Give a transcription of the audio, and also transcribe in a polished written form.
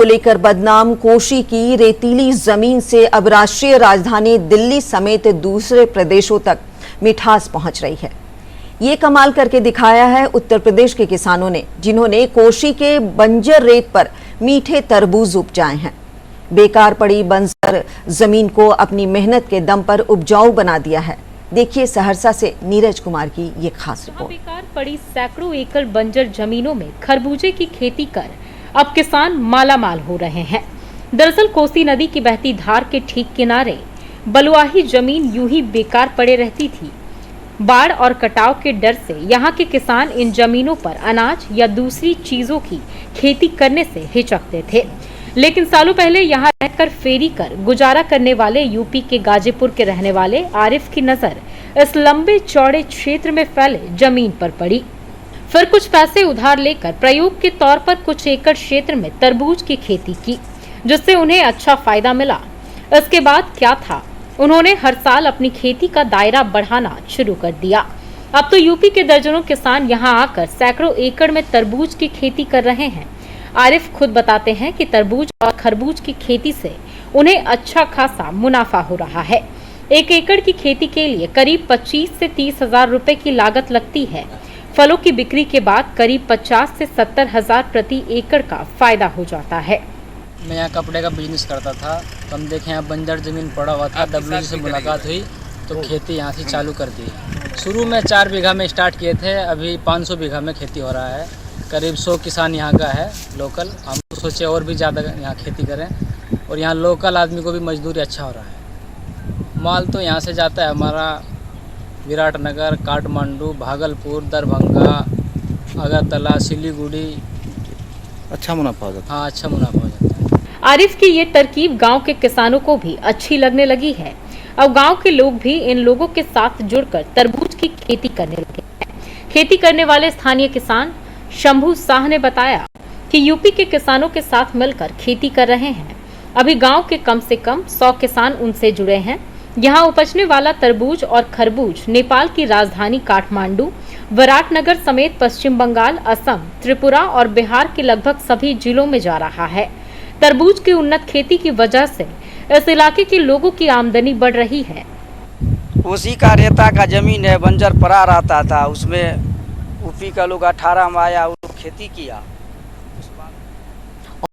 को लेकर बदनाम कोशी की रेतीली जमीन से अब राष्ट्रीय राजधानी दिल्ली समेत दूसरे प्रदेशों तक मिठास पहुंच रही है। ये कमाल करके दिखाया है उत्तर प्रदेश के किसानों ने, जिन्होंने कोशी के बंजर रेत पर मीठे तरबूज उपजाए हैं। बेकार पड़ी बंजर जमीन को अपनी मेहनत के दम पर उपजाऊ बना दिया है। देखिए सहरसा से नीरज कुमार की ये खास रिपोर्ट। बेकार पड़ी सैकड़ों एकड़ बंजर जमीनों में खरबूजे की खेती कर अब किसान मालामाल हो रहे हैं। दरअसल कोसी नदी की बहती धार के ठीक किनारे बलुआही जमीन यूं ही बेकार पड़े रहती थी। बाढ़ और कटाव के डर से यहाँ के किसान इन जमीनों पर अनाज या दूसरी चीजों की खेती करने से हिचकते थे। लेकिन सालों पहले यहाँ रहकर फेरी कर गुजारा करने वाले यूपी के गाजीपुर के रहने वाले आरिफ की नजर इस लंबे चौड़े क्षेत्र में फैले जमीन पर पड़ी। फिर कुछ पैसे उधार लेकर प्रयोग के तौर पर कुछ एकड़ क्षेत्र में तरबूज की खेती की, जिससे उन्हें अच्छा फायदा मिला। इसके बाद क्या था, उन्होंने हर साल अपनी खेती का दायरा बढ़ाना शुरू कर दिया। अब तो यूपी के दर्जनों किसान यहाँ आकर सैकड़ों एकड़ में तरबूज की खेती कर रहे हैं। आरिफ खुद बताते हैं कि तरबूज और खरबूज की खेती से उन्हें अच्छा खासा मुनाफा हो रहा है। एक एकड़ की खेती के लिए करीब 25 से 30 हजार रुपए की लागत लगती है। फलों की बिक्री के बाद करीब 50 से 70 हजार प्रति एकड़ का फायदा हो जाता है। मैं यहाँ कपड़े का बिजनेस करता था, तो हम देखे यहाँ बंजर जमीन पड़ा हुआ था। डब्ल्यू से मुलाकात हुई तो खेती यहाँ से चालू कर दी। शुरू में 4 बीघा में स्टार्ट किए थे, अभी 500 बीघा में खेती हो रहा है। करीब 100 किसान यहाँ का है लोकल। हम सोचे और भी ज़्यादा यहाँ खेती करें, और यहाँ लोकल आदमी को भी मजदूरी अच्छा हो रहा है। माल तो यहाँ से जाता है हमारा विराटनगर, काठमांडू, भागलपुर, दरभंगा, अगरतला, सिलीगुड़ी। अच्छा मुनाफा हो जाता है। हाँ, अच्छा मुनाफा हो जाता है। आरिफ की ये तरकीब गांव के किसानों को भी अच्छी लगने लगी है। अब गांव के लोग भी इन लोगों के साथ जुड़कर तरबूज की खेती करने लगे हैं। खेती करने वाले स्थानीय किसान शंभू शाह ने बताया कि यूपी के किसानों के साथ मिलकर खेती कर रहे हैं। अभी गांव के कम से कम 100 किसान उनसे जुड़े हैं। यहाँ उपजने वाला तरबूज और खरबूज नेपाल की राजधानी काठमांडू, विराटनगर समेत पश्चिम बंगाल, असम, त्रिपुरा और बिहार के लगभग सभी जिलों में जा रहा है। तरबूज की उन्नत खेती की वजह से इस इलाके के लोगों की आमदनी बढ़ रही है। कोसी का रेता का जमीन है, बंजर पड़ा रहता था, उसमें यूपी का लोग 18 में आया, वो खेती किया।